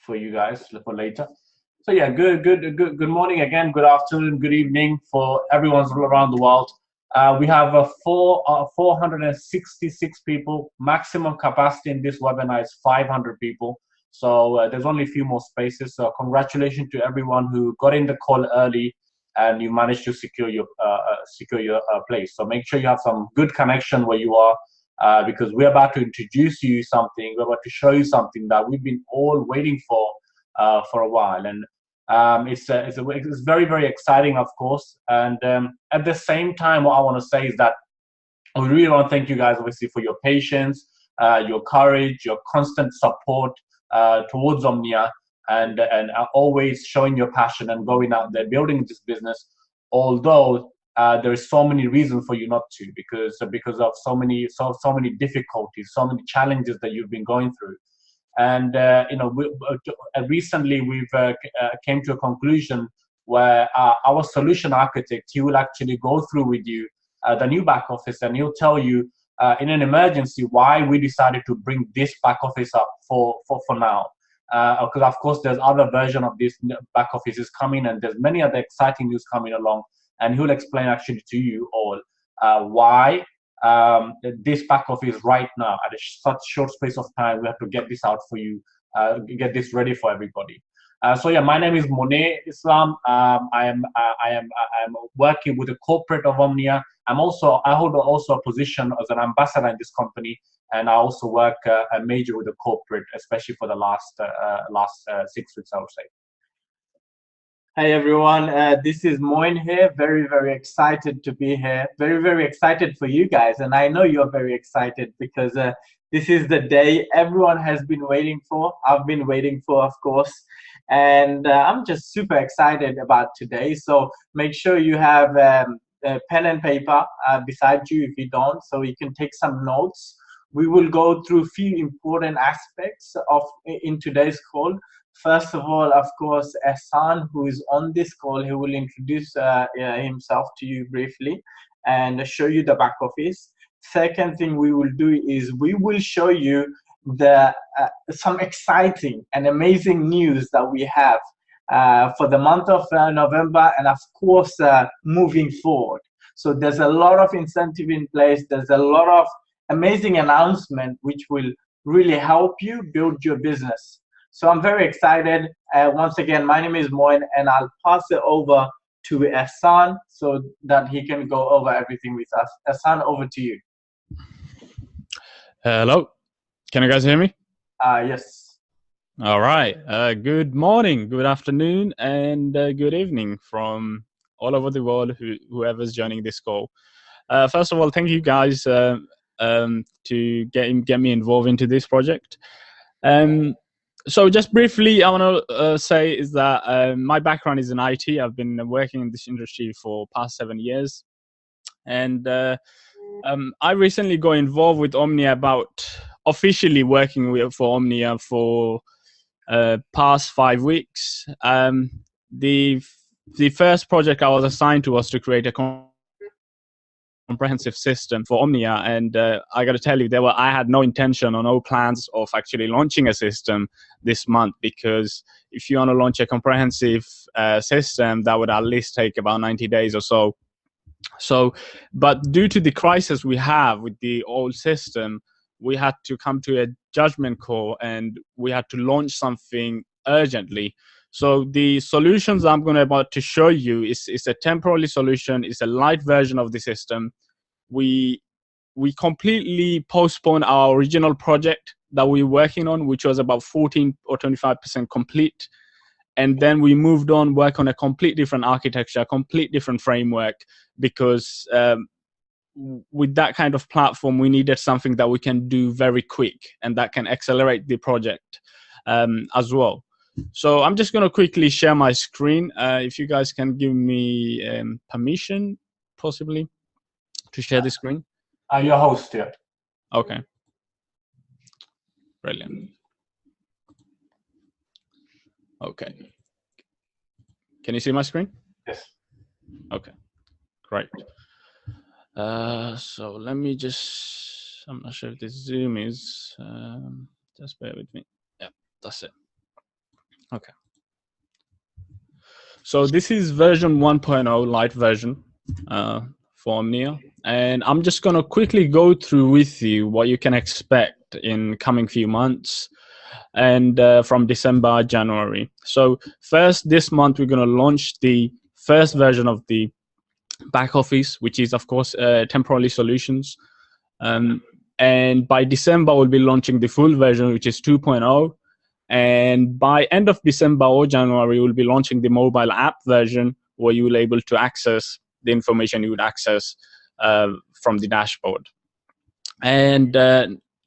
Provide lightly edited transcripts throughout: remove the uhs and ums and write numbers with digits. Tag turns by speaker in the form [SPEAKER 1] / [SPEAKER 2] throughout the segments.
[SPEAKER 1] for you guys for later. So yeah, good morning again, good afternoon, good evening for everyone around the world. We have 466 people. Maximum capacity in this webinar is 500 people. So there's only a few more spaces. So congratulations to everyone who got in the call early and you managed to secure your place. So make sure you have some good connection where you are, because we're about to introduce you something. We're about to show you something that we've been all waiting for a while, and it's very, very exciting, of course. And at the same time, what I want to say is that we really want to thank you guys, obviously, for your patience, your courage, your constant support towards Omnia, and always showing your passion and going out there building this business. Although there is so many reasons for you not to, because of so many difficulties, so many challenges that you've been going through. And recently we've came to a conclusion where our solution architect, he will actually go through with you the new back office, and he'll tell you in an emergency why we decided to bring this back office up for now. Because of course there's other version of this back office is coming, and there's many other exciting news coming along, and he'll explain actually to you all why this back office right now at such short space of time we have to get this out for you, get this ready for everybody. So yeah, my name is Monet Islam. I am working with the corporate of Omnia. I hold also a position as an ambassador in this company, and I also work a major with the corporate, especially for the last 6 weeks, I would say.
[SPEAKER 2] Hi everyone, this is Moin here. Very, very excited to be here. Very, very excited for you guys, and I know you're very excited because this is the day everyone has been waiting for. I've been waiting for, of course, and I'm just super excited about today. So make sure you have a pen and paper beside you if you don't, so you can take some notes. We will go through a few important aspects in today's call. First of all, of course, Ehsan, who is on this call, he will introduce himself to you briefly and show you the back office. Second thing we will do is we will show you some exciting and amazing news that we have for the month of November, and of course moving forward. So there's a lot of incentive in place. There's a lot of amazing announcement which will really help you build your business. So I'm very excited. Once again, my name is Moin, and I'll pass it over to Ehsan so that he can go over everything with us. Ehsan, over to you.
[SPEAKER 3] Hello, can you guys hear me?
[SPEAKER 2] Yes.
[SPEAKER 3] All right. Good morning, good afternoon, and good evening from all over the world, whoever's joining this call. First of all, thank you guys to get me involved into this project. So just briefly, I want to say is that my background is in IT. I've been working in this industry for past 7 years. And I recently got involved with Omnia about officially working for Omnia for past 5 weeks. The first project I was assigned to was to create a comprehensive system for Omnia, and I got to tell you, I had no intention or no plans of actually launching a system this month, because if you want to launch a comprehensive system, that would at least take about 90 days or so. But due to the crisis we have with the old system, we had to come to a judgment call, and we had to launch something urgently. So the solutions I'm about to show you is a temporary solution. It's a light version of the system. We completely postponed our original project that we were working on, which was about 14 or 25% complete. And then we moved on, work on a complete different architecture, complete different framework, because with that kind of platform, we needed something that we can do very quick and that can accelerate the project as well. So I'm just going to quickly share my screen. If you guys can give me permission, possibly, to share the screen.
[SPEAKER 1] Your host here.
[SPEAKER 3] Okay. Brilliant. Okay. Can you see my screen?
[SPEAKER 1] Yes.
[SPEAKER 3] Okay. Great. So let me just, I'm not sure if this Zoom is, just bear with me. Yeah, that's it. Okay. So this is version 1.0 Lite version for Omnia, and I'm just going to quickly go through with you what you can expect in coming few months and from December, January. So first, this month we're going to launch the first version of the back office, which is of course temporary solutions, and by December we'll be launching the full version, which is 2.0. And by end of December or January, we'll be launching the mobile app version, where you will be able to access the information you would access from the dashboard. And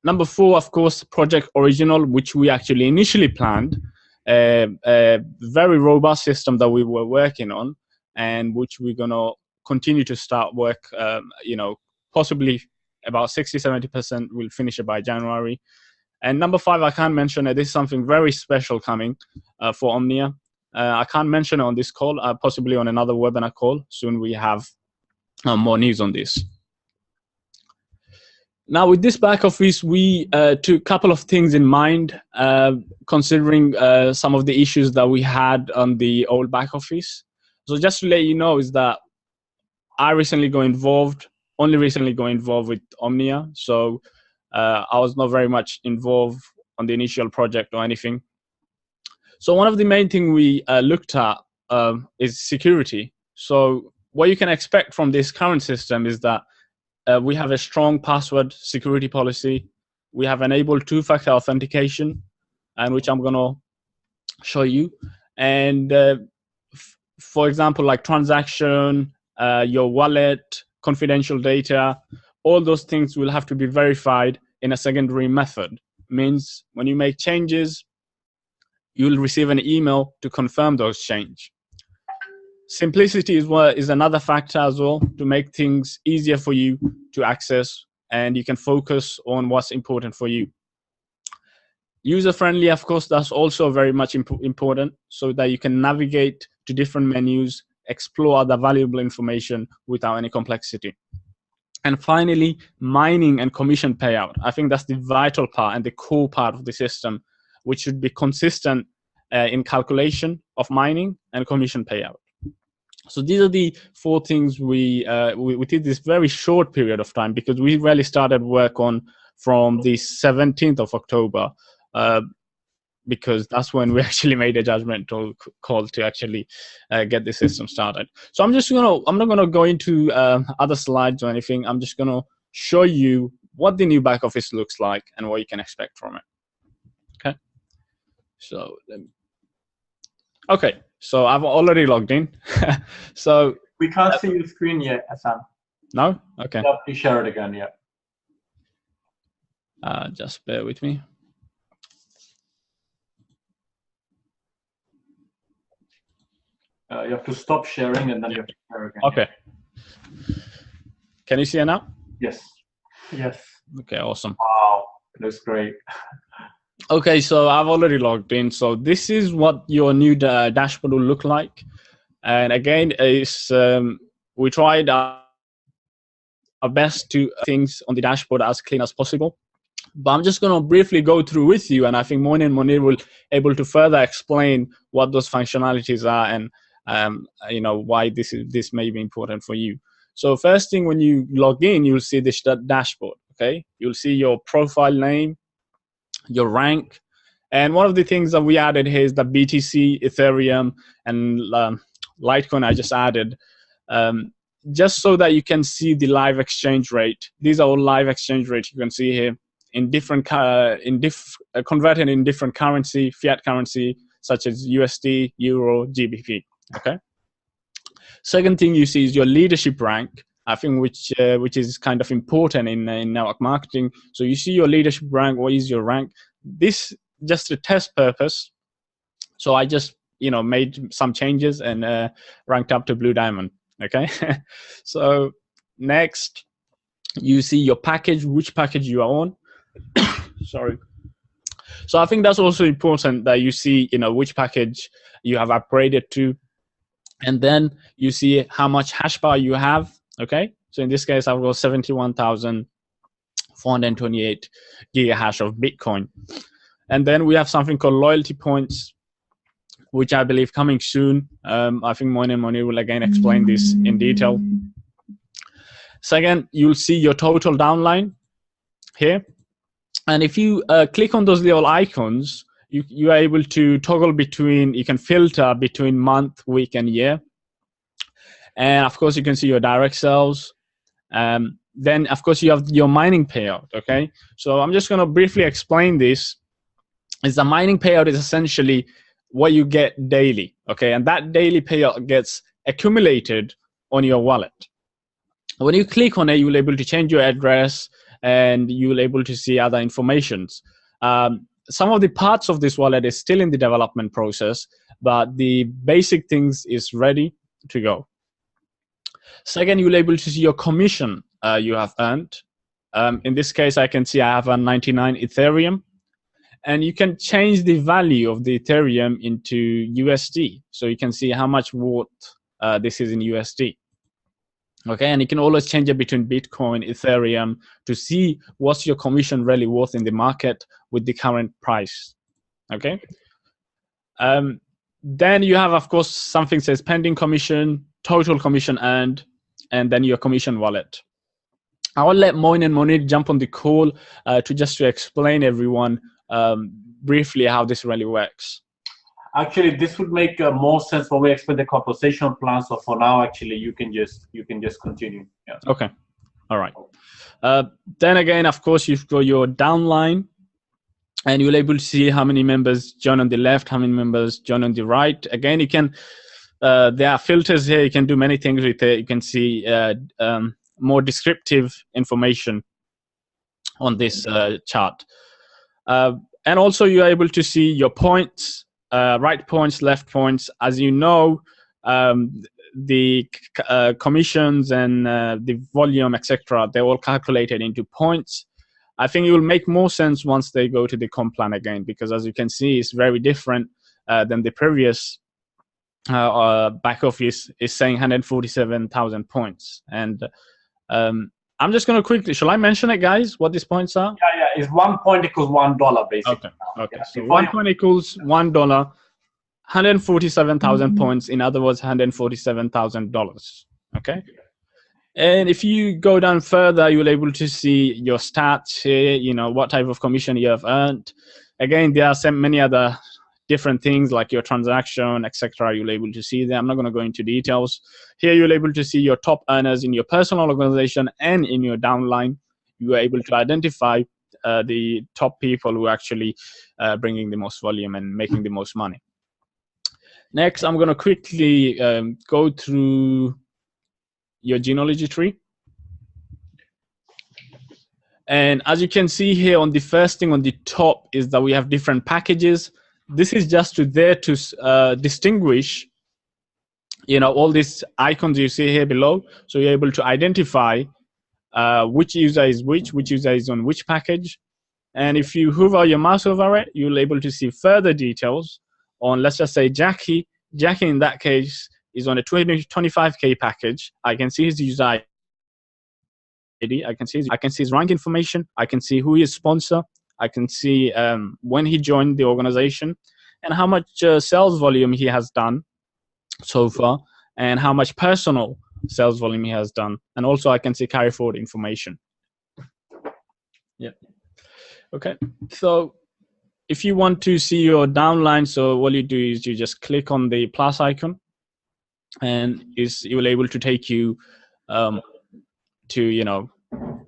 [SPEAKER 3] number 4, of course, Project Original, which we actually initially planned, a very robust system that we were working on, and which we're going to continue to start work, possibly about 60-70% we'll finish it by January. And number 5, I can't mention it. This is something very special coming for Omnia. I can't mention it on this call, possibly on another webinar call. Soon we have more news on this. Now, with this back office, we took a couple of things in mind, considering some of the issues that we had on the old back office. So just to let you know is that I only recently got involved with Omnia. So I was not very much involved on the initial project or anything. So one of the main things we looked at is security. So what you can expect from this current system is that we have a strong password security policy. We have enabled 2-factor authentication, and which I'm going to show you. And for example, like transaction, your wallet, confidential data, all those things will have to be verified in a secondary method. Means when you make changes, you'll receive an email to confirm those changes. Simplicity is another factor as well, to make things easier for you to access, and you can focus on what's important for you. User-friendly, of course, that's also very much important, so that you can navigate to different menus, explore other valuable information without any complexity. And finally, mining and commission payout. I think that's the vital part and the core part of the system, which should be consistent in calculation of mining and commission payout. So these are the 4 things we did this very short period of time, because we really started work on from the 17th of October, because that's when we actually made a judgmental call to actually get the system started. So I'm not gonna go into other slides or anything. I'm just gonna show you what the new back office looks like and what you can expect from it. Okay. So so I've already logged in. So
[SPEAKER 2] we can't see your screen yet, Hassan.
[SPEAKER 3] No? Okay.
[SPEAKER 1] You have to share it again, yeah.
[SPEAKER 3] Just bear with me.
[SPEAKER 1] You have to stop sharing and then you have to share again.
[SPEAKER 3] Okay. Can you see it now?
[SPEAKER 1] Yes.
[SPEAKER 2] Yes.
[SPEAKER 3] Okay, awesome.
[SPEAKER 1] Wow, looks great.
[SPEAKER 3] Okay, so I've already logged in. So this is what your new dashboard will look like. And again, we tried our best to things on the dashboard as clean as possible. But I'm just going to briefly go through with you, and I think Moin and Monir will able to further explain what those functionalities are and why this may be important for you. So first thing, when you log in, you'll see this dashboard. Okay, you'll see your profile name, your rank, and one of the things that we added here is the BTC, Ethereum, and Litecoin. I just added just so that you can see the live exchange rate. These are all live exchange rates you can see here in different converted in different currency, fiat currency, such as USD, Euro, GBP. Okay. Second thing you see is your leadership rank. I think which is kind of important in network marketing. So you see your leadership rank. What is your rank? This just a test purpose. So I just made some changes and ranked up to Blue Diamond. Okay. So next, you see your package, which package you are on. Sorry. So I think that's also important that you see which package you have upgraded to, and then you see how much hash power you have. Okay, so in this case I've got 71,428 gigahash of Bitcoin. And then we have something called loyalty points. which I believe coming soon. I think Moin and Moni will again explain this in detail. Second, you'll see your total downline here. And if you click on those little icons, you are able to toggle between, you can filter between month, week, and year. And of course, you can see your direct sales. Then, of course, you have your mining payout, okay? So I'm just going to briefly explain this. Is the mining payout is essentially what you get daily, okay? And that daily payout gets accumulated on your wallet. When you click on it, you'll be able to change your address, and you'll be able to see other informations. Some of the parts of this wallet is still in the development process, but the basic things is ready to go. Second, you'll be able to see your commission you have earned. In this case, I can see I have earned 99 Ethereum. And you can change the value of the Ethereum into USD. So you can see how much worth this is in USD. Okay, and you can always change it between Bitcoin, Ethereum to see what's your commission really worth in the market with the current price. Okay. Then you have, of course, something says pending commission, total commission earned, and then your commission wallet. I will let Moin and Moni jump on the call to explain everyone briefly how this really works.
[SPEAKER 1] Actually, this would make more sense when we explain the compensation plan. So for now, actually, you can just continue. Yeah.
[SPEAKER 3] Okay. All right. Then again, of course, you've got your downline, and you'll be able to see how many members join on the left, how many members join on the right. Again, you can there are filters here. You can do many things with it. You can see more descriptive information on this chart. And also you're able to see your points, right points, left points. As you know, the commissions and the volume, etc., they're all calculated into points. I think it will make more sense once they go to the comp plan again, because as you can see, it's very different than the previous back office is saying 147,000 points. And I'm just going to quickly, shall I mention it, guys, what these points are?
[SPEAKER 1] Yeah, it's 1 point equals $1, basically.
[SPEAKER 3] Okay. Yeah. So 1 point equals $1, 147,000 points. In other words, $147,000. Okay. And if you go down further, you'll be able to see your stats here, you know, what type of commission you have earned. Again, there are many other different things like your transaction, etc. You'll be able to see them. I'm not going to go into details. Here, you'll be able to see your top earners in your personal organization and in your downline. You are able to identify the top people who are actually bringing the most volume and making the most money. Next, I'm going to quickly go through your genealogy tree. And as you can see here on the first thing on the top is that we have different packages. This is just there to distinguish, you know, all these icons you see here below. So you're able to identify which user is which user is on which package. And if you hover your mouse over it, you'll be able to see further details on, let's just say, Jackie. Jackie, in that case, is on a 25K package. I can see his user ID. I can see his rank information. I can see who his sponsor. I can see when he joined the organization and how much sales volume he has done so far and how much personal sales volume he has done. And also I can see carry forward information. Yeah. Okay. So if you want to see your downline, so what you do is you just click on the plus icon and it will be able to take you to, you know,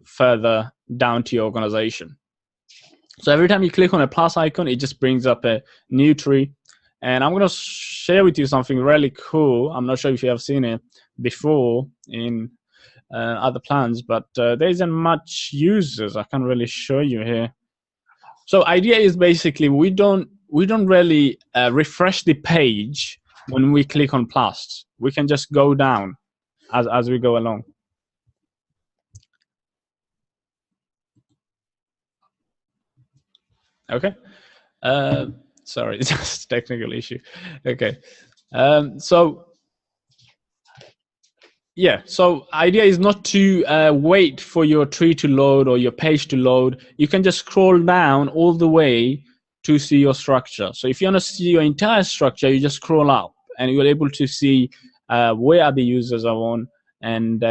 [SPEAKER 3] further down to your organization. So every time you click on a plus icon, it just brings up a new tree. And I'm going to share with you something really cool. I'm not sure if you have seen it before in other plans, but there isn't much users. I can't really show you here. So idea is basically we don't really refresh the page when we click on plus. We can just go down as we go along. Okay. Sorry, it's just a technical issue. Okay. So yeah, so idea is not to wait for your tree to load or your page to load. You can just scroll down all the way to see your structure. So if you want to see your entire structure, you just scroll up and you're able to see where other users are on, and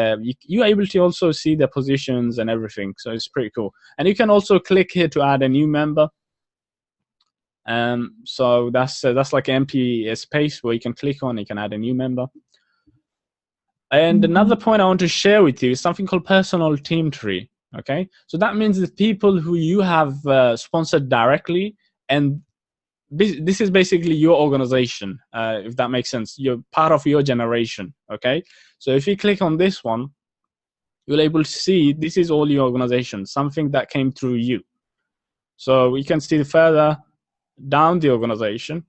[SPEAKER 3] you're able to also see the positions and everything. So it's pretty cool. And you can also click here to add a new member. So that's like an empty space where you can click on, you can add a new member. And another point I want to share with you is something called personal team tree. Okay, so that means the people who you have sponsored directly, and this is basically your organization, if that makes sense. You're part of your generation. Okay, so if you click on this one, you'll able to see this is all your organization, something that came through you. So you can see further down the organization,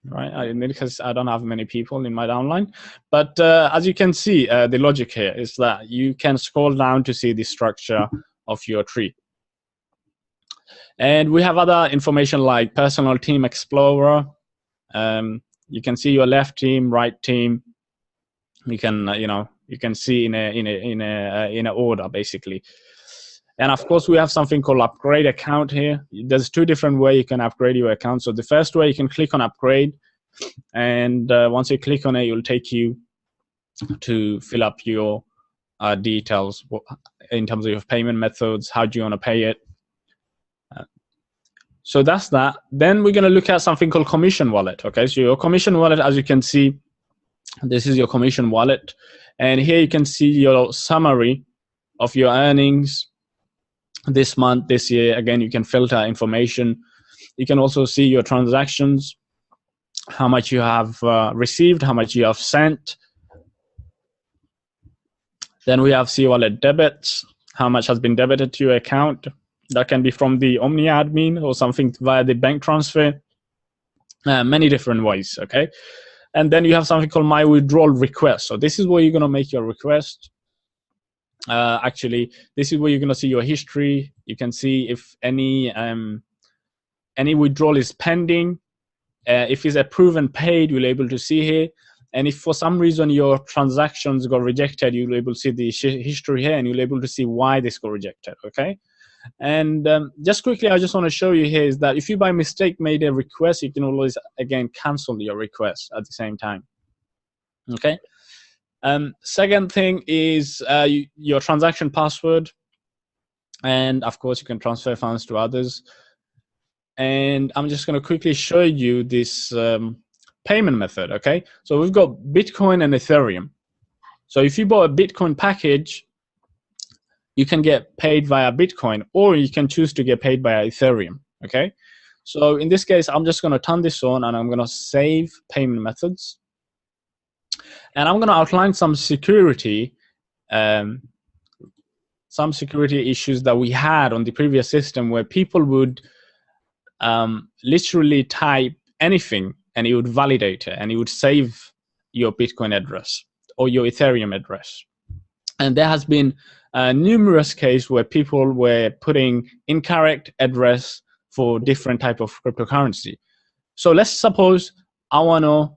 [SPEAKER 3] right? Because I don't have many people in my downline, but as you can see, the logic here is that you can scroll down to see the structure of your tree. And we have other information like personal team explorer. You can see your left team, right team. You can you can see in a order basically. And of course, we have something called upgrade account here. There's two different ways you can upgrade your account. So the first way, you can click on upgrade, and once you click on it, it will take you to fill up your details in terms of your payment methods. How do you want to pay it? So that's that. Then we're going to look at something called commission wallet. Okay, so your commission wallet, as you can see, this is your commission wallet, and here you can see your summary of your earnings this month, this year. Again, you can filter information. You can also see your transactions, how much you have received, how much you have sent. Then we have see wallet debits, how much has been debited to your account. That can be from the Omnia admin or something via the bank transfer. Many different ways, okay? And then you have something called my withdrawal request. So this is where you're going to make your request. Actually, this is where you're going to see your history. You can see if any withdrawal is pending. If it's approved and paid, you'll be able to see here. And if for some reason your transactions got rejected, you'll be able to see the history here, and you'll be able to see why this got rejected. Okay. And just quickly, I just want to show you here is that if you by mistake made a request, you can always again cancel your request at the same time. Okay. Second thing is your transaction password, and of course you can transfer funds to others. And I'm just going to quickly show you this payment method. Okay, so we've got Bitcoin and Ethereum. So if you bought a Bitcoin package, you can get paid via Bitcoin, or you can choose to get paid via Ethereum. Okay, so in this case, I'm just going to turn this on, and I'm going to save payment methods. And I'm going to outline some security issues that we had on the previous system, where people would literally type anything and it would validate it, and it would save your Bitcoin address or your Ethereum address. And there has been numerous cases where people were putting incorrect address for different type of cryptocurrency. So let's suppose I want to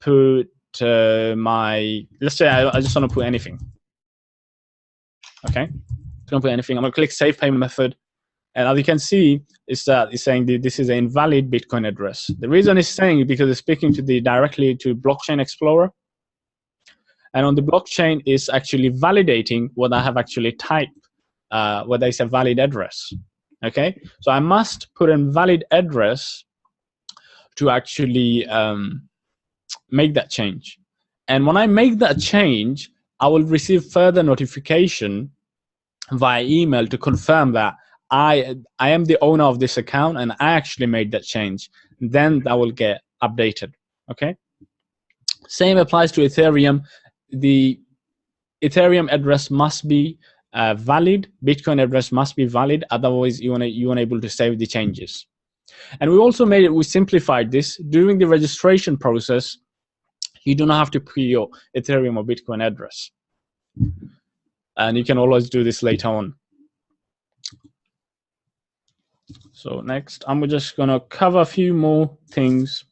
[SPEAKER 3] put let's say I just want to put anything. Okay, don't put anything. I'm going to click save payment method, and as you can see, is that it's saying that this is an invalid Bitcoin address. The reason it's saying it because it's speaking to directly to Blockchain Explorer, and on the blockchain is actually validating what I have actually typed, whether it's a valid address. Okay, so I must put a valid address to actually make that change. And when I make that change, I will receive further notification via email to confirm that I am the owner of this account and I actually made that change. Then that will get updated. Okay. Same applies to Ethereum. The Ethereum address must be valid. Bitcoin address must be valid. Otherwise, you aren't able to save the changes. And we simplified this during the registration process. You do not have to put your Ethereum or Bitcoin address, and you can always do this later on. So next, I'm just going to cover a few more things.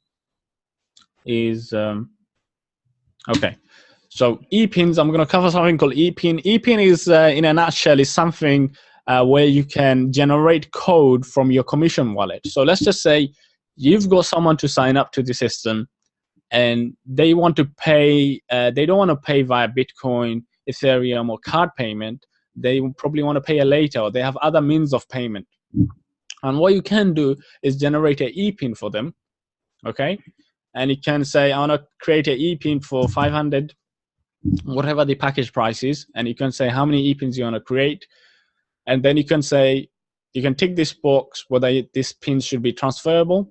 [SPEAKER 3] Okay, so ePINs. I'm going to cover something called ePIN. ePIN is, in a nutshell, is something where you can generate code from your commission wallet. So let's just say you've got someone to sign up to the system, and they want to pay. They don't want to pay via Bitcoin, Ethereum, or card payment. They probably want to pay later, or they have other means of payment. And what you can do is generate an e-pin for them, okay? And you can say, I want to create an e-pin for 500, whatever the package price is, and you can say how many e-pins you want to create, and then you can say, you can tick this box whether this pin should be transferable,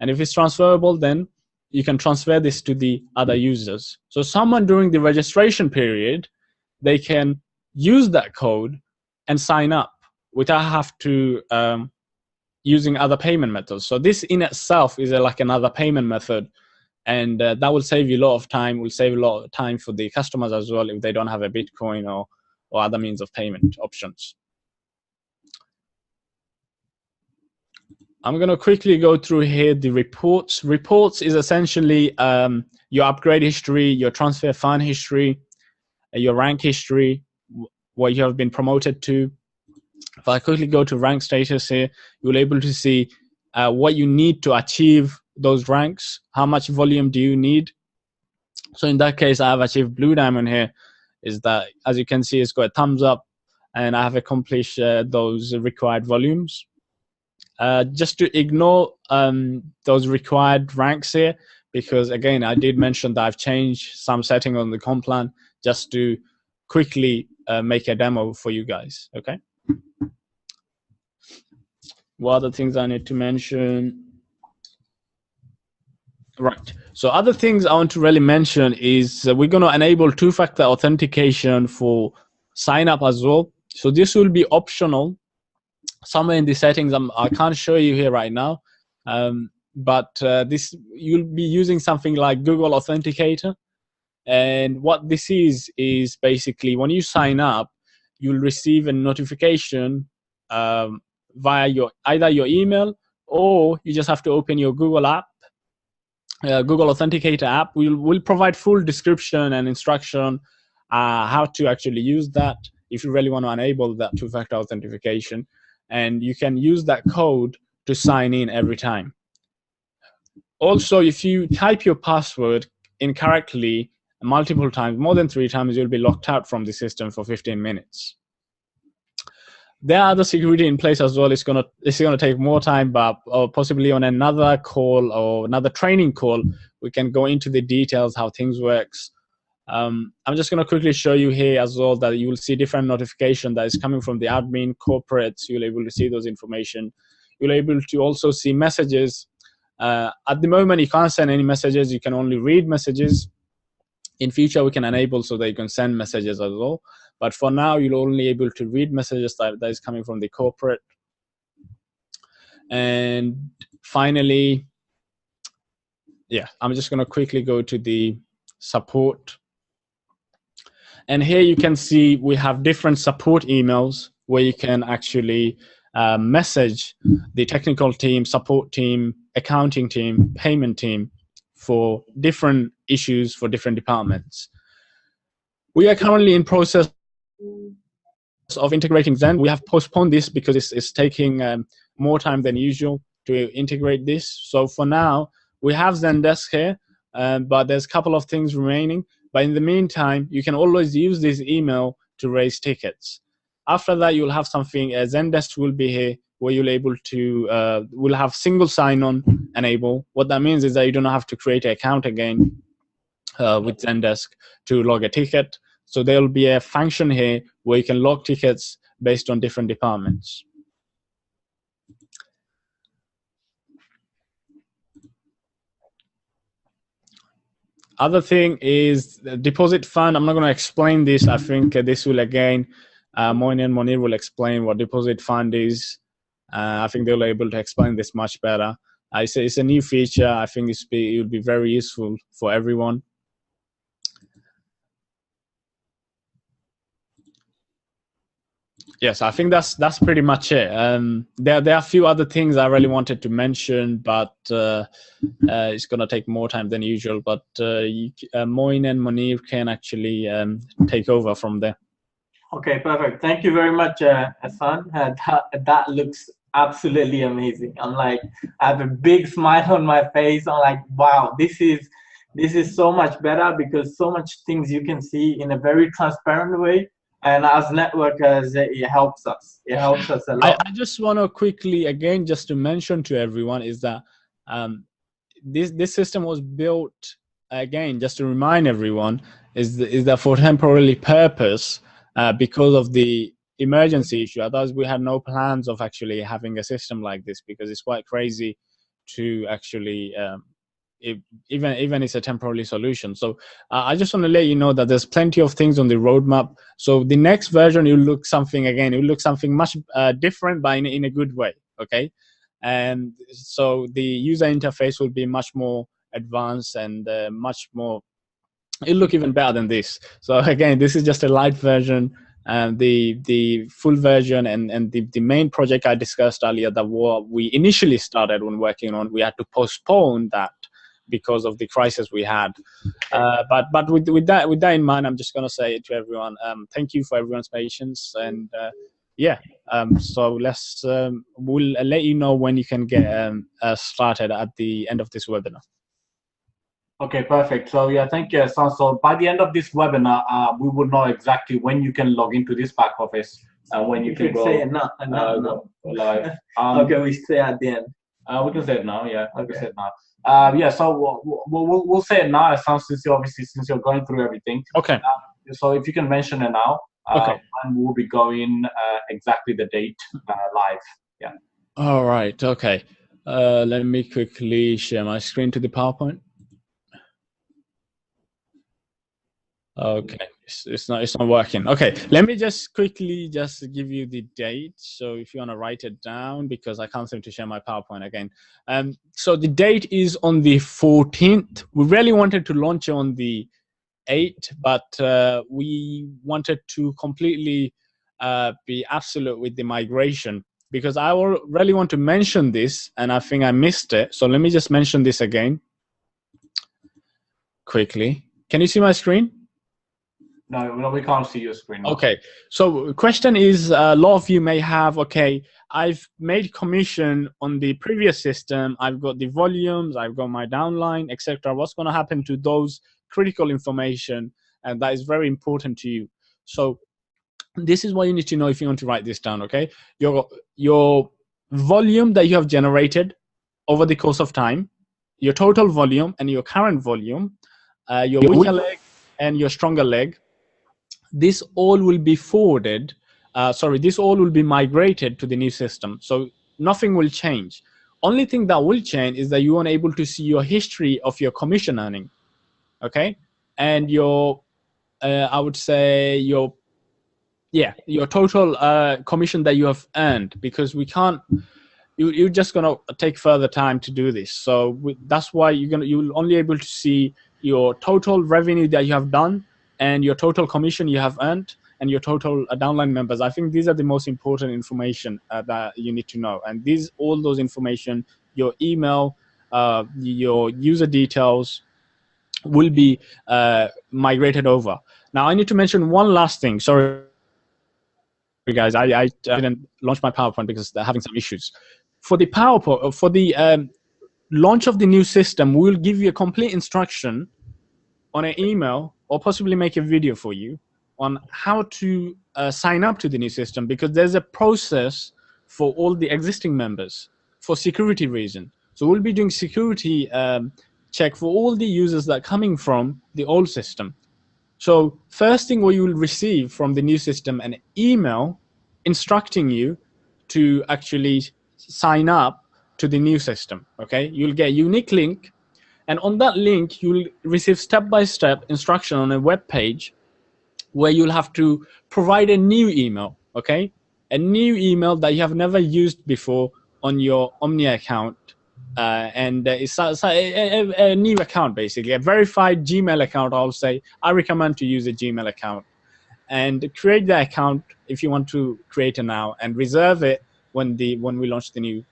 [SPEAKER 3] and if it's transferable, then you can transfer this to the other users. So someone during the registration period, they can use that code and sign up without have to using other payment methods. So this in itself is like another payment method, and that will save you a lot of time, will save a lot of time for the customers as well if they don't have a Bitcoin or other means of payment options. I'm going to quickly go through here the reports. Reports is essentially your upgrade history, your transfer fund history, your rank history, what you have been promoted to. If I quickly go to rank status here, you'll able to see what you need to achieve those ranks. How much volume do you need? So in that case, I have achieved blue diamond here. Is that, as you can see, it's got a thumbs up, and I have accomplished those required volumes. Just to ignore those required ranks here, because again, I did mention that I've changed some setting on the comp plan just to quickly make a demo for you guys, okay? What other things I need to mention? Right, so other things I want to really mention is we're going to enable two-factor authentication for sign up as well. So this will be optional somewhere in the settings. I can't show you here right now, but this, you'll be using something like Google Authenticator. And what this is basically when you sign up, you'll receive a notification via either your email, or you just have to open your Google app, Google Authenticator app. We'll provide full description and instruction how to actually use that if you really want to enable that two-factor authentication. And you can use that code to sign in every time. Also, if you type your password incorrectly multiple times, more than 3 times, you'll be locked out from the system for 15 minutes. There are other security in place as well. It's gonna take more time, but possibly on another call or another training call, we can go into the details how things works. I'm just going to quickly show you here as well that you will see different notification that is coming from the admin, corporates. You'll be able to see those information. You'll be able to also see messages. At the moment, you can't send any messages. You can only read messages. In future, we can enable so that you can send messages as well. But for now, you'll only able to read messages that is coming from the corporate. And finally, yeah, I'm just going to quickly go to the support. And here you can see we have different support emails where you can actually message the technical team, support team, accounting team, payment team for different issues for different departments. We are currently in process of integrating Zen. We have postponed this because it's taking more time than usual to integrate this. So for now, we have Zendesk here, but there's a couple of things remaining. But in the meantime, you can always use this email to raise tickets. After that, you'll have something, Zendesk will be here where you'll able to, will have single sign-on enable. What that means is that you don't have to create an account again with Zendesk to log a ticket. So there'll be a function here where you can log tickets based on different departments. Other thing is the deposit fund. I'm not going to explain this. I think this will again, Moin and Monir will explain what deposit fund is. I think they'll be able to explain this much better. It's a new feature. I think it will be very useful for everyone. Yes, I think that's pretty much it. There are a few other things I really wanted to mention, but it's going to take more time than usual. But Moin and Monir can actually take over from there.
[SPEAKER 2] Okay, perfect. Thank you very much, Hassan. That looks absolutely amazing. I'm like, I have a big smile on my face. I'm like, wow, this is so much better because so much things you can see in a very transparent way. And as networkers, it helps us. It helps us a lot.
[SPEAKER 3] I just want to quickly, again, just to mention to everyone is that this system was built, again, just to remind everyone, is that for temporary purpose because of the emergency issue. Otherwise, we had no plans of actually having a system like this because it's quite crazy to actually even it's a temporary solution. So I just want to let you know that there's plenty of things on the roadmap. So the next version, it will look something much different, but in a good way. Okay, and so the user interface will be much more advanced and much more. It'll look even better than this. So again, this is just a light version. And the full version and the main project I discussed earlier that we initially started when working on, we had to postpone that because of the crisis we had. But with that in mind, I'm just going to say to everyone, thank you for everyone's patience. And yeah, so let's we'll let you know when you can get started at the end of this webinar.
[SPEAKER 1] Okay, perfect. So yeah, thank you, Hassan. So by the end of this webinar, we will know exactly when you can log into this back office and when you can go.
[SPEAKER 2] Say it now.
[SPEAKER 1] Live.
[SPEAKER 2] Okay, we say at the end.
[SPEAKER 1] We can say it now. Yeah, we can say it now. Yeah, so we'll say it now, Hassan, since you're going through everything.
[SPEAKER 3] Okay.
[SPEAKER 1] So if you can mention it now.
[SPEAKER 3] Okay.
[SPEAKER 1] And we'll be going exactly the date live. Yeah.
[SPEAKER 3] All right. Okay. Let me quickly share my screen to the PowerPoint. Okay, it's not working. Okay, let me just quickly give you the date. So if you want to write it down, because I can't seem to share my PowerPoint again. So the date is on the 14th. We really wanted to launch on the 8th, but we wanted to completely be absolute with the migration, because I really want to mention this, and I think I missed it. So let me just mention this again quickly. Can you see my screen?
[SPEAKER 1] No, we can't see your screen. No.
[SPEAKER 3] Okay, so question is, a lot of you may have, okay, I've made commission on the previous system, I've got the volumes, I've got my downline, etc. What's going to happen to those critical information? And that is very important to you. So this is what you need to know if you want to write this down, okay? Your volume that you have generated over the course of time, your total volume and your current volume, your weaker leg and your stronger leg, this all will be forwarded, this all will be migrated to the new system. So nothing will change. Only thing that will change is that you are able to see your history of your commission earning, okay? And your, I would say your total commission that you have earned, because we can't, you're just gonna take further time to do this. So that's why you'll only able to see your total revenue that you have done, and your total commission you have earned, and your total downline members. I think these are the most important information that you need to know. And all those information, your email, your user details, will be migrated over. Now I need to mention one last thing. Sorry guys, I didn't launch my PowerPoint because they're having some issues. For the PowerPoint, for the launch of the new system, we will give you a complete instruction on an email, or possibly make a video for you on how to sign up to the new system, because there's a process for all the existing members for security reasons. So we'll be doing security check for all the users that are coming from the old system. So first thing, what you will receive from the new system, an email instructing you to actually sign up to the new system, okay? You'll get a unique link, and on that link, you'll receive step-by-step instruction on a web page where you'll have to provide a new email, okay? A new email that you have never used before on your Omnia account. It's a new account, basically, a verified Gmail account. I'll say I recommend to use a Gmail account, and create the account if you want to create it now, and reserve it when we launch the new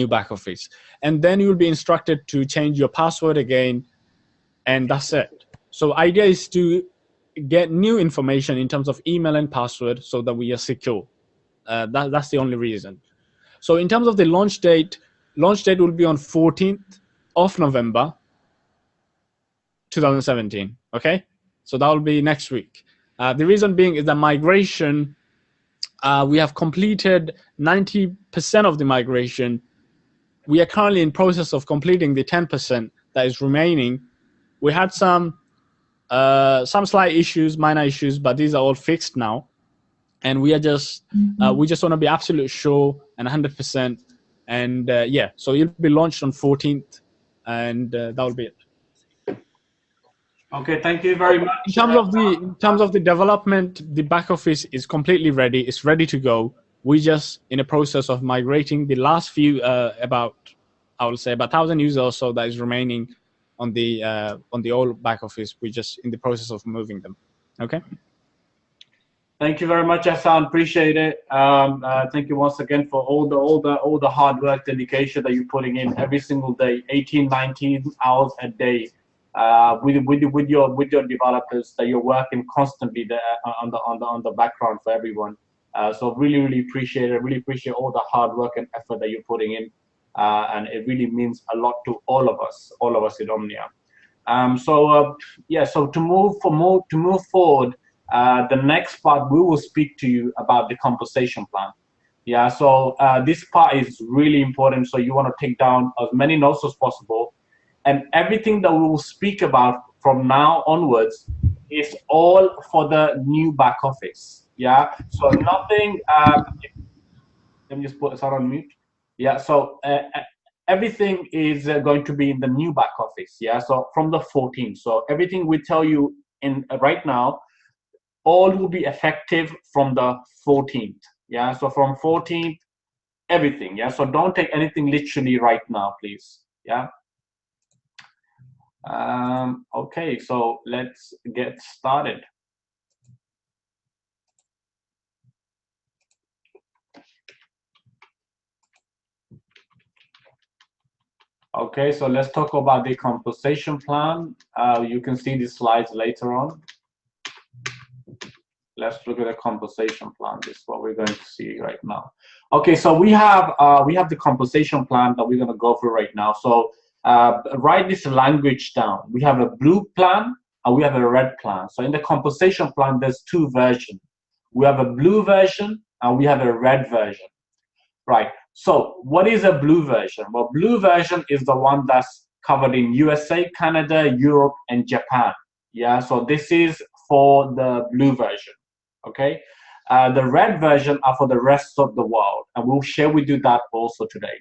[SPEAKER 3] back office. And then you'll be instructed to change your password again, and that's it. So idea is to get new information in terms of email and password so that we are secure. That's the only reason. So in terms of the launch date will be on 14th of November 2017. Okay, so that will be next week. The reason being is the migration. We have completed 90% of the migration. We are currently in process of completing the 10% that is remaining. We had some slight issues, minor issues, but these are all fixed now. And we are just we just want to be absolute sure and 100%. And yeah, so it'll be launched on 14th, and that will be it.
[SPEAKER 1] Okay, thank you very much.
[SPEAKER 3] In terms of the development, the back office is completely ready. It's ready to go. We just in a process of migrating the last few about 1,000 users or so that is remaining on the old back office. We're just in the process of moving them. Okay.
[SPEAKER 1] Thank you very much, Hassan. Appreciate it. Thank you once again for all the hard work, dedication that you're putting in every single day, 18, 19 hours a day, with your developers, that you're working constantly there on the background for everyone. So really appreciate it. Really appreciate all the hard work and effort that you're putting in, and it really means a lot to all of us in Omnia. So to move forward. The next part, we will speak to you about the compensation plan. Yeah, so this part is really important. So you want to take down as many notes as possible, and everything that we will speak about from now onwards is all for the new back office. Yeah, so nothing. Let me just put this on mute. Yeah, so everything is going to be in the new back office. Yeah, so from the 14th. So everything we tell you in right now, all will be effective from the 14th. Yeah, so from 14th, everything. Yeah, so don't take anything literally right now, please. Yeah. Okay, so let's get started. Okay, so let's talk about the compensation plan. You can see the slides later on. Let's look at the compensation plan. This is what we're going to see right now. Okay, so we have the compensation plan that we're going to go through right now. So write this language down. We have a blue plan and we have a red plan. So in the compensation plan, there's two versions. We have a blue version and we have a red version. Right. So what is a blue version? Well, blue version is the one that's covered in USA, Canada, Europe, and Japan. Yeah. So this is for the blue version. Okay, the red version are for the rest of the world, and we'll share with you that also today.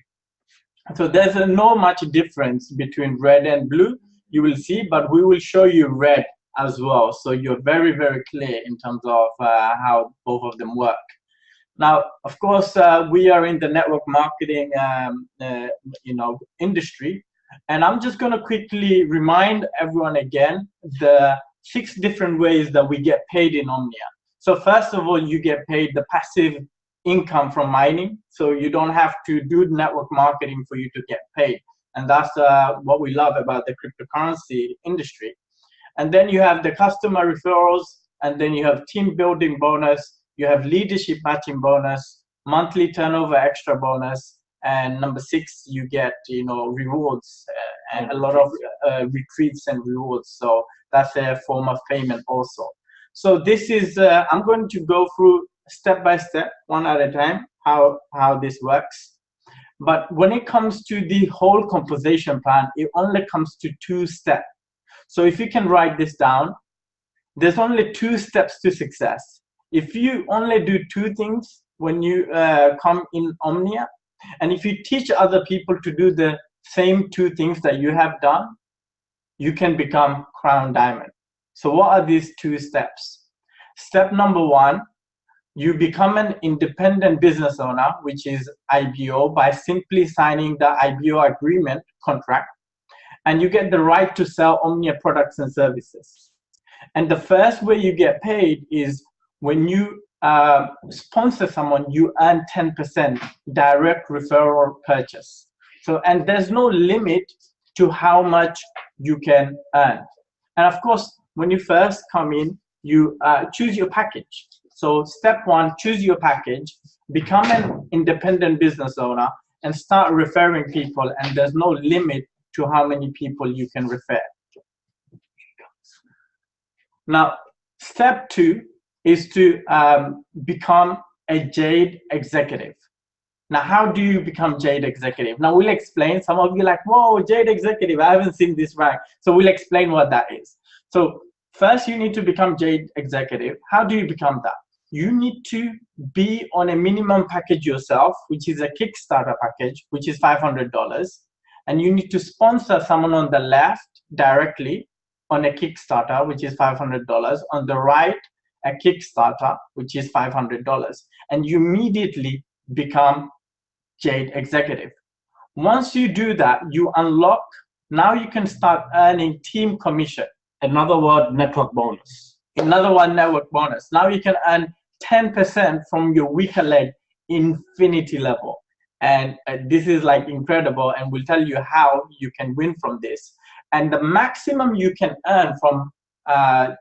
[SPEAKER 2] So there's no much difference between red and blue, you will see, but we will show you red as well, so you're very clear in terms of how both of them work. Now, of course, we are in the network marketing industry, and I'm just going to quickly remind everyone again the 6 different ways that we get paid in Omnia. So first of all, you get paid the passive income from mining. So you don't have to do network marketing for you to get paid. And that's what we love about the cryptocurrency industry. And then you have the customer referrals, and then you have team building bonus, you have leadership matching bonus, monthly turnover extra bonus, and number 6, you get rewards and a lot of retreats and rewards. So that's a form of payment also. So this is I'm going to go through step by step, one at a time, how this works. But when it comes to the whole compensation plan, it only comes to 2 steps. So if you can write this down, there's only 2 steps to success. If you only do 2 things when you come in Omnia, and if you teach other people to do the same 2 things that you have done, you can become Crown Diamond. So what are these 2 steps? Step number 1, you become an independent business owner, which is IBO, by simply signing the IBO agreement contract, and you get the right to sell Omnia products and services. And the first way you get paid is when you sponsor someone, you earn 10% direct referral purchase. So, and there's no limit to how much you can earn. And of course, when you first come in, you choose your package. So step one, choose your package, become an independent business owner, and start referring people. And there's no limit to how many people you can refer. Now, step two is to become a Jade executive. Now, how do you become Jade executive? Now, we'll explain. Some of you are like, whoa, Jade executive, I haven't seen this rank. So we'll explain what that is. So first, you need to become Jade executive. How do you become that? You need to be on a minimum package yourself, which is a Kickstarter package, which is $500. And you need to sponsor someone on the left directly on a Kickstarter, which is $500. On the right, a Kickstarter, which is $500. And you immediately become Jade executive. Once you do that, you unlock, now you can start earning team commission.
[SPEAKER 1] Another word, network bonus.
[SPEAKER 2] Another one, network bonus. Now you can earn 10% from your weaker leg infinity level. And this is like incredible, and we'll tell you how you can win from this. And the maximum you can earn from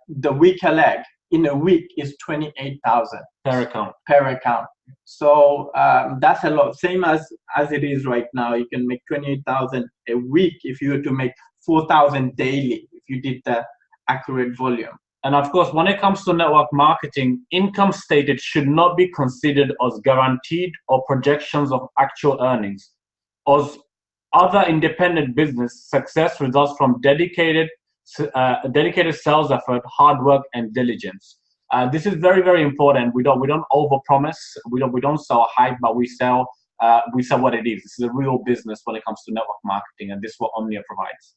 [SPEAKER 2] the weaker leg in a week is 28,000
[SPEAKER 1] per account.
[SPEAKER 2] Per account. So that's a lot. Same as it is right now. You can make 28,000 a week if you were to make 4,000 daily if you did the accurate volume.
[SPEAKER 1] And of course, when it comes to network marketing, income stated should not be considered as guaranteed or projections of actual earnings. As other independent business, success results from dedicated sales effort, hard work, and diligence. This is very, very important. We don't overpromise. We don't sell hype, but we sell what it is. This is a real business when it comes to network marketing, and this is what Omnia provides.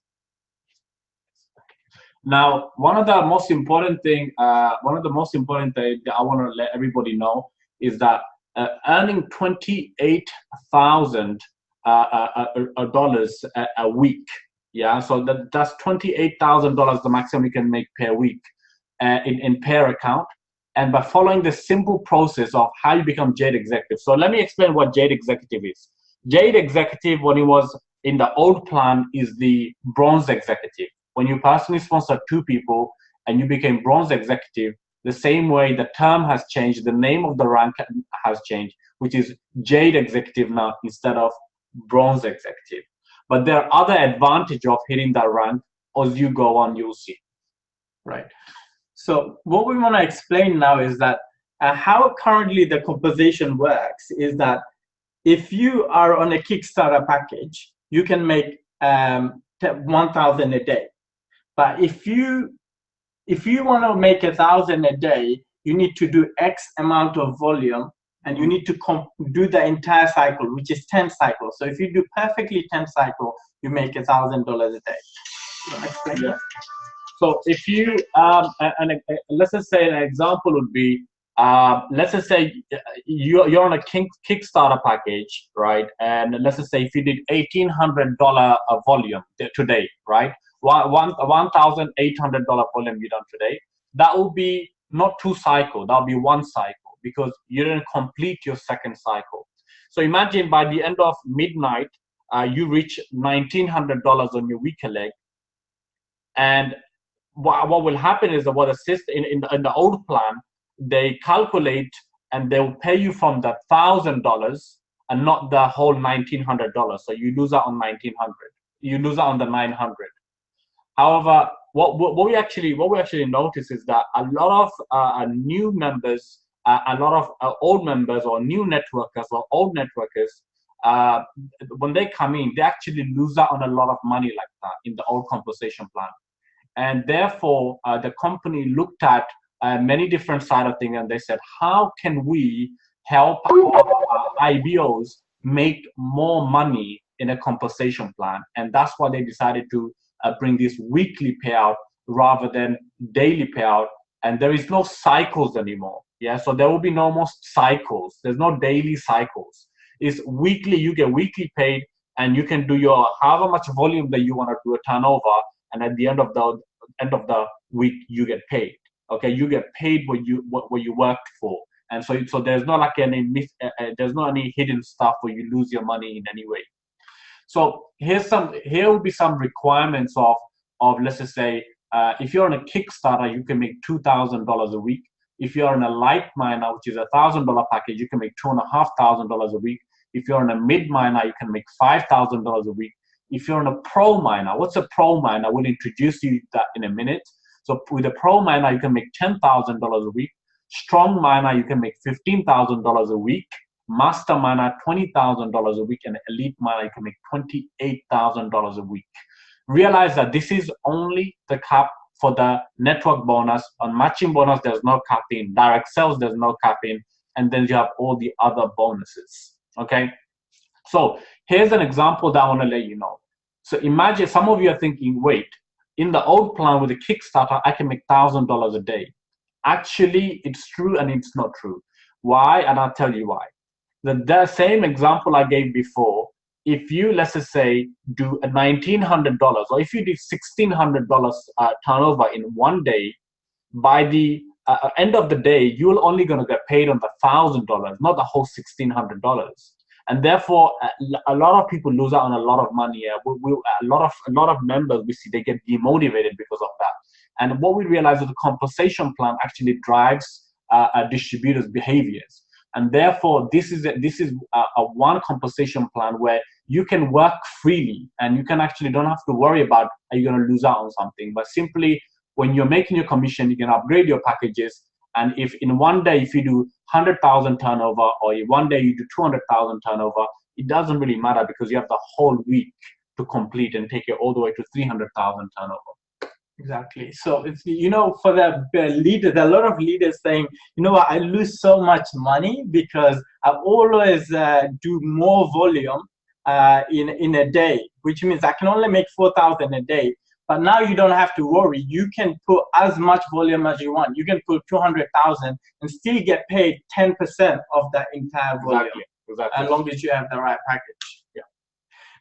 [SPEAKER 1] Now, one of the most important thing that I want to let everybody know is that earning $28,000 a week. Yeah, so that's $28,000 the maximum you can make per week in per account, and by following the simple process of how you become Jade executive. So let me explain what Jade executive is. Jade executive, when it was in the old plan, is the bronze executive. When you personally sponsor 2 people and you became bronze executive, the same way the term has changed, the name of the rank has changed, which is Jade executive now instead of bronze executive. But there are other advantages of hitting that rank. As you go on, you'll see.
[SPEAKER 2] Right. So what we want to explain now is that how currently the compensation works is that if you are on a Kickstarter package, you can make 1,000 a day. But if you want to make 1,000 a day, you need to do X amount of volume, and you need to do the entire cycle, which is 10 cycles. So if you do perfectly 10 cycles, you make $1,000 a day.
[SPEAKER 1] Yeah. So if you, let's just say an example would be, let's just say you're on a Kickstarter package, right? And let's just say if you did $1,800 volume today, right? $1,800 volume you done today, that will be not 2 cycles, that will be 1 cycle, because you didn't complete your second cycle. So imagine by the end of midnight, you reach $1,900 on your weaker leg, and what will happen is that what assist in the old plan, they calculate and they will pay you from the $1,000 and not the whole $1,900. So you lose out on $1,900. You lose out on the $900. However, what we actually notice is that a lot of new members, a lot of old members or new networkers or old networkers, when they come in, they actually lose out on a lot of money like that in the old compensation plan. And therefore, the company looked at many different side of things, and they said, how can we help our IBOs make more money in a compensation plan? And that's why they decided to bring this weekly payout rather than daily payout. And there is no cycles anymore. Yeah, so there will be no more cycles. There's no daily cycles. It's weekly. You get weekly paid, and you can do your however much volume that you want to do a turnover, and at the end of the week you get paid. Okay, you get paid what you worked for, and so there's not like there's not any hidden stuff where you lose your money in any way. So here will be some requirements of let's just say If you're on a Kickstarter, you can make $2,000 a week. If you're on a Lite miner, which is a $1,000 package, you can make $2,500 a week. If you're on a mid miner, you can make $5,000 a week. If you're on a pro miner, what's a pro miner? We'll introduce you that in a minute. So with a pro miner, you can make $10,000 a week. Strong miner, you can make $15,000 a week. Master miner, $20,000 a week. And elite miner, you can make $28,000 a week. Realize that this is only the cap for the network bonus. On matching bonus, there's no cap in. Direct sales, there's no cap in. And then you have all the other bonuses. Okay? So here's an example that I want to let you know. So imagine some of you are thinking, wait, in the old plan with the Kickstarter, I can make $1,000 a day. Actually, it's true and it's not true. Why? And I'll tell you why. The same example I gave before, if you, let's just say, do a $1,900 or if you do $1,600 turnover in one day, by the end of the day, you're only going to get paid on the $1,000, not the whole $1,600. And therefore, a lot of people lose out on a lot of money. A lot of members, we see, they get demotivated because of that. And what we realize is the compensation plan actually drives distributors' behaviors. And therefore, this is a one compensation plan where you can work freely and you can actually don't have to worry about are you going to lose out on something. But simply, when you're making your commission, you can upgrade your packages. And if in one day, if you do 100,000 turnover or one day you do 200,000 turnover, it doesn't really matter because you have the whole week to complete and take it all the way to 300,000 turnover.
[SPEAKER 2] Exactly. So it's, you know, for the leaders, a lot of leaders saying, you know what, I lose so much money because I always do more volume in a day, which means I can only make 4,000 a day. But now you don't have to worry. You can put as much volume as you want. You can put 200,000 and still get paid 10% of that entire volume,
[SPEAKER 1] exactly.
[SPEAKER 2] As long as you have the right package. Yeah.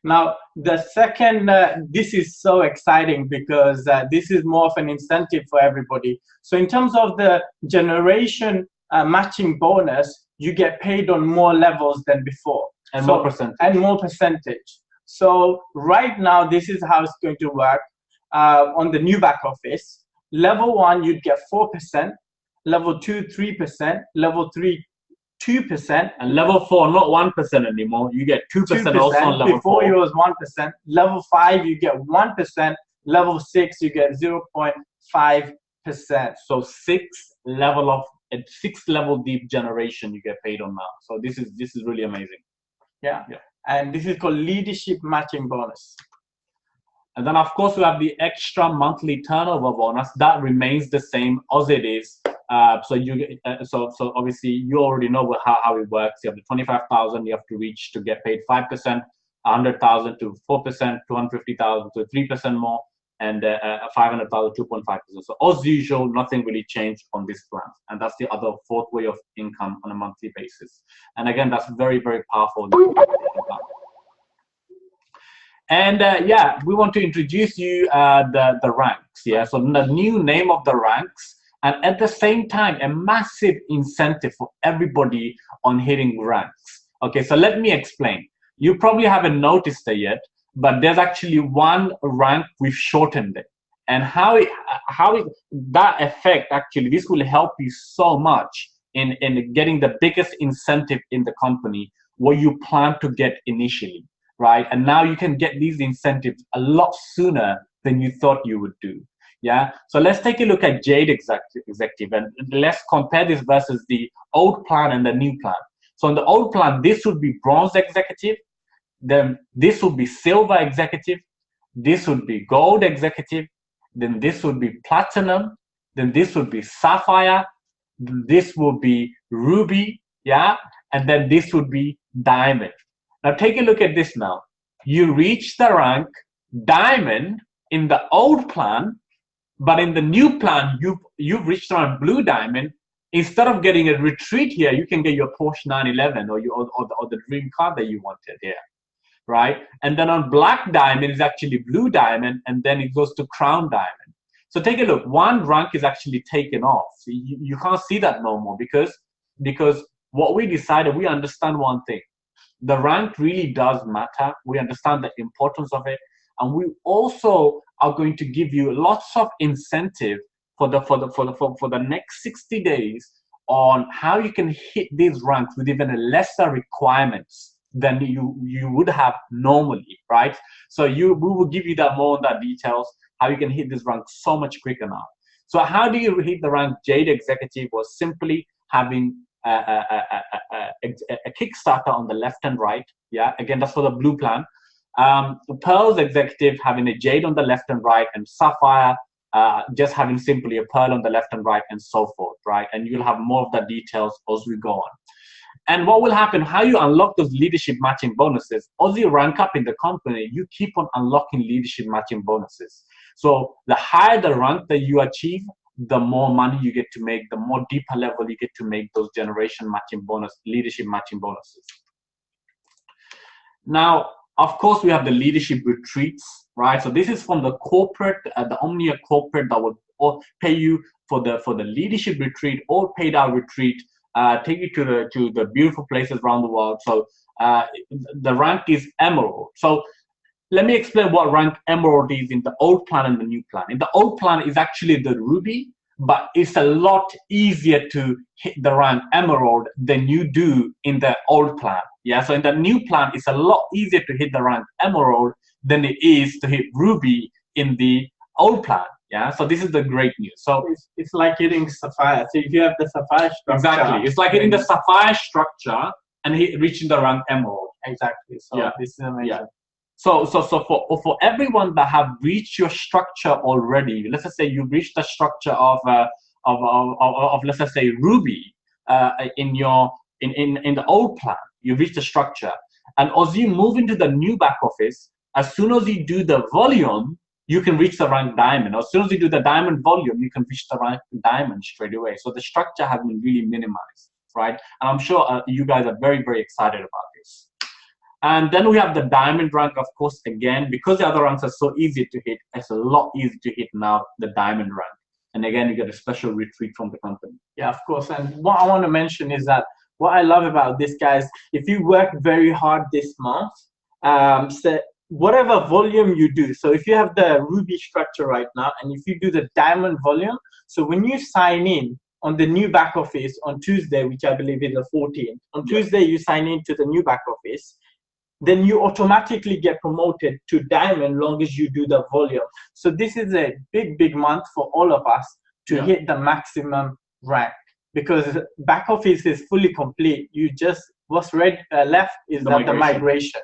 [SPEAKER 2] Now, the second, this is so exciting because this is more of an incentive for everybody. So in terms of the generation matching bonus, you get paid on more levels than before.
[SPEAKER 1] And more percentage.
[SPEAKER 2] And more percentage. So right now, this is how it's going to work. On the new back office, level 1 you'd get 4%, level 2 3%, level 3 2%,
[SPEAKER 1] and level 4 not 1% anymore. You get 2% also on level 4.
[SPEAKER 2] Before it was 1%. Level 5 you get 1%. Level 6 you get 0.5%.
[SPEAKER 1] So 6 level deep generation you get paid on now. So this is really amazing.
[SPEAKER 2] Yeah. And this is called leadership matching bonus.
[SPEAKER 1] And then, of course, we have the extra monthly turnover bonus that remains the same as it is. So obviously you already know how it works. You have the 25,000 you have to reach to get paid 5%, 100,000 to 4%, 250,000 to 3% more, and 500,000 2.5%. So as usual, nothing really changed on this plan, and that's the other fourth way of income on a monthly basis. And again, that's very, very powerful. And yeah, we want to introduce you the ranks. Yeah, so the new name of the ranks, and at the same time, a massive incentive for everybody on hitting ranks. Okay, so let me explain. You probably haven't noticed it yet, but there's actually one rank we've shortened it, and how that effect actually, this will help you so much in getting the biggest incentive in the company, what you plan to get initially. Right? And now you can get these incentives a lot sooner than you thought you would do. Yeah. So let's take a look at Jade Executive and let's compare this versus the old plan and the new plan. So in the old plan, this would be Bronze Executive. Then this would be Silver Executive. This would be Gold Executive. Then this would be Platinum. Then this would be Sapphire. This would be Ruby. Yeah. And then this would be Diamond. Now take a look at this now. You reach the rank Diamond in the old plan, but in the new plan, you've reached around Blue Diamond. Instead of getting a retreat here, you can get your Porsche 911 or the dream car that you wanted here, right? And then on Black Diamond is actually Blue Diamond, and then it goes to Crown Diamond. So take a look. One rank is actually taken off. So you can't see that no more because what we decided, we understand one thing. The rank really does matter. We understand the importance of it. and we also are going to give you lots of incentive for the next 60 days on how you can hit these ranks with even lesser requirements than you would have normally, right? So we will give you that more on that details, how you can hit this rank so much quicker now. So how do you hit the rank Jade Executive? Was simply having a Kickstarter on the left and right. Yeah, again, that's for the blue plan. Pearls Executive having a Jade on the left and right, and Sapphire just having simply a Pearl on the left and right, and so forth, right? And you'll have more of the details as we go on. And what will happen, how you unlock those leadership matching bonuses, as you rank up in the company, you keep on unlocking leadership matching bonuses. So the higher the rank that you achieve, the more money you get to make, the more deeper level you get to make those generation matching bonus, leadership matching bonuses. Now, of course, we have the leadership retreats, right? So this is from the corporate, the Omnia corporate that will pay you for the leadership retreat, all paid out retreat, take you to the beautiful places around the world. So the rank is Emerald. So let me explain what rank Emerald is in the old plan and the new plan. In the old plan is actually the Ruby, but it's a lot easier to hit the rank Emerald than you do in the old plan. Yeah, so in the new plan, it's a lot easier to hit the rank Emerald than it is to hit Ruby in the old plan. Yeah, so this is the great news. So
[SPEAKER 2] it's like hitting Sapphire. So if you have the Sapphire structure,
[SPEAKER 1] exactly, it's like hitting the Sapphire structure and reaching the rank Emerald.
[SPEAKER 2] Exactly. So yeah, this is amazing. Yeah.
[SPEAKER 1] So for everyone that have reached your structure already, let's just say you reached the structure of let's just say Ruby in the old plan, you reach the structure, and as you move into the new back office, as soon as you do the volume, you can reach the rank Diamond. As soon as you do the Diamond volume, you can reach the rank Diamond straight away. So the structure has been really minimized, right? And I'm sure you guys are very, very excited about this. And then we have the Diamond rank, of course, again, because the other ranks are so easy to hit, it's a lot easier to hit now the Diamond rank. And again, you get a special retreat from the company.
[SPEAKER 2] Yeah, of course. And what I want to mention is that what I love about this, guys, if you work very hard this month, so whatever volume you do, so if you have the Ruby structure right now, and if you do the Diamond volume, so when you sign in on the new back office on Tuesday, which I believe is the 14th, on Tuesday you sign in to the new back office, then you automatically get promoted to Diamond long as you do the volume. So this is a big, big month for all of us to hit the maximum rank, because back office is fully complete. You just, what's left is the migration.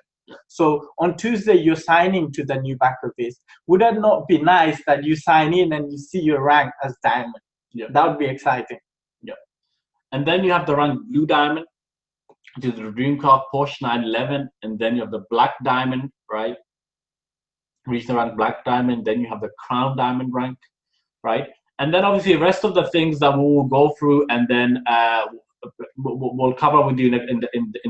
[SPEAKER 2] So on Tuesday, you're signing to the new back office. Would that not be nice that you sign in and you see your rank as Diamond?
[SPEAKER 1] Yeah.
[SPEAKER 2] That would be exciting.
[SPEAKER 1] Yeah. And then you have the rank Blue Diamond, which is the Dream Car Porsche 911. And then you have the Black Diamond, right? Reach the rank Black Diamond. Then you have the Crown Diamond rank, right? And then obviously the rest of the things that we will go through, and then we'll cover with you in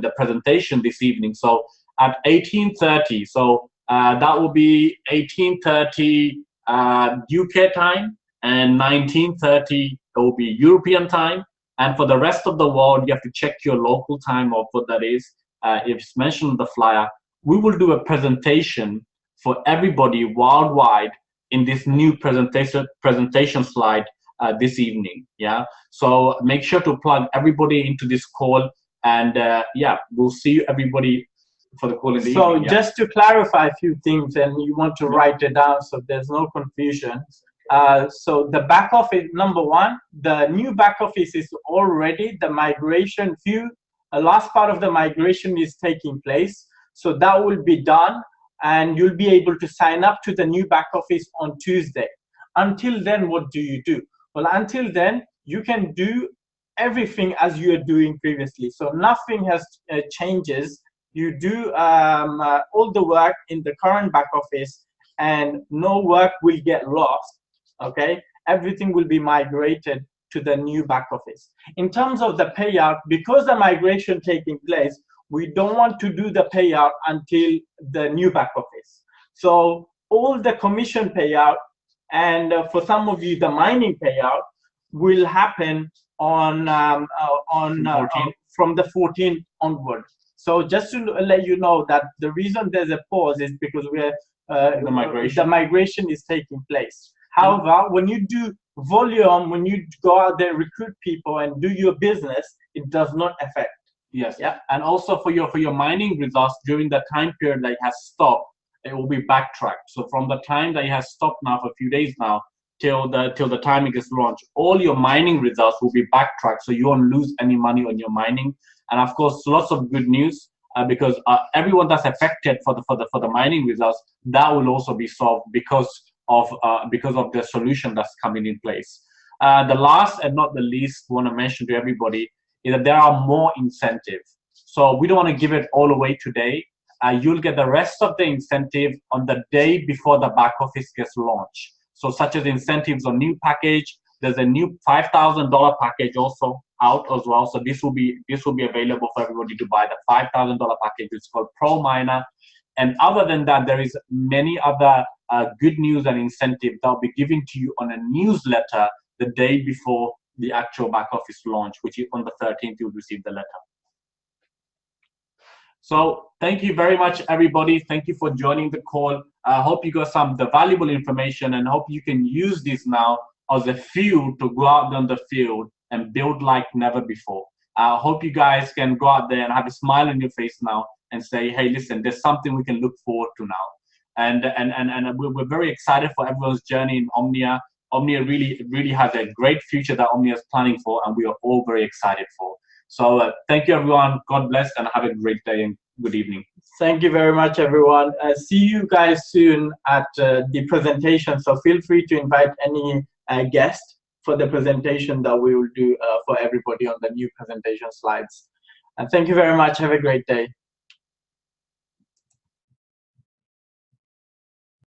[SPEAKER 1] the presentation this evening. So at 18:30, so that will be 18:30 UK time, and 19:30 it will be European time. And for the rest of the world, you have to check your local time of what that is. If it's mentioned on the flyer, we will do a presentation for everybody worldwide in this new presentation slide this evening. Yeah, so make sure to plug everybody into this call, and yeah, we'll see everybody for the call in the evening.
[SPEAKER 2] So just to clarify a few things, and you want to write it down so there's no confusion. So the back office, number one, the new back office is already the migration view. The last part of the migration is taking place. So that will be done, and you'll be able to sign up to the new back office on Tuesday. Until then, what do you do? Well, until then, you can do everything as you are doing previously. So nothing has changes. You do all the work in the current back office, and no work will get lost. Okay, everything will be migrated to the new back office. In terms of the payout, because the migration taking place, we don't want to do the payout until the new back office. So all the commission payout, and for some of you the mining payout, will happen on from the 14th onward. So just to let you know that the reason there's a pause is because we're the migration is taking place. However, when you do volume, when you go out there, recruit people and do your business, it does not affect.
[SPEAKER 1] Yes. Yeah. And also for your mining results during the time period that it has stopped, it will be backtracked. So from the time that it has stopped now for a few days now till the time it gets launched, all your mining results will be backtracked. So you won't lose any money on your mining. And of course, lots of good news because everyone that's affected for the mining results, that will also be solved because of the solution that's coming in place. The last and not the least, want to mention to everybody is that there are more incentives. So we don't want to give it all away today. You'll get the rest of the incentive on the day before the back office gets launched. So such as incentives on new package. There's a new $5,000 package also out as well. So this will be available for everybody to buy. The $5,000 package is called Pro Miner. And other than that, there is many other good news and incentive that will be given to you on a newsletter the day before the actual back office launch, which is on the 13th, you'll receive the letter. So thank you very much, everybody. Thank you for joining the call. I hope you got the valuable information and hope you can use this now as a fuel to go out on the field and build like never before. I hope you guys can go out there and have a smile on your face now and say, hey, listen, there's something we can look forward to now. And we're very excited for everyone's journey in Omnia. Omnia really has a great future that Omnia is planning for, and we are all very excited for. So thank you, everyone. God bless, and have a great day and good evening.
[SPEAKER 2] Thank you very much, everyone. See you guys soon at the presentation. So feel free to invite any guest for the presentation that we will do for everybody on the new presentation slides. And thank you very much. Have a great day.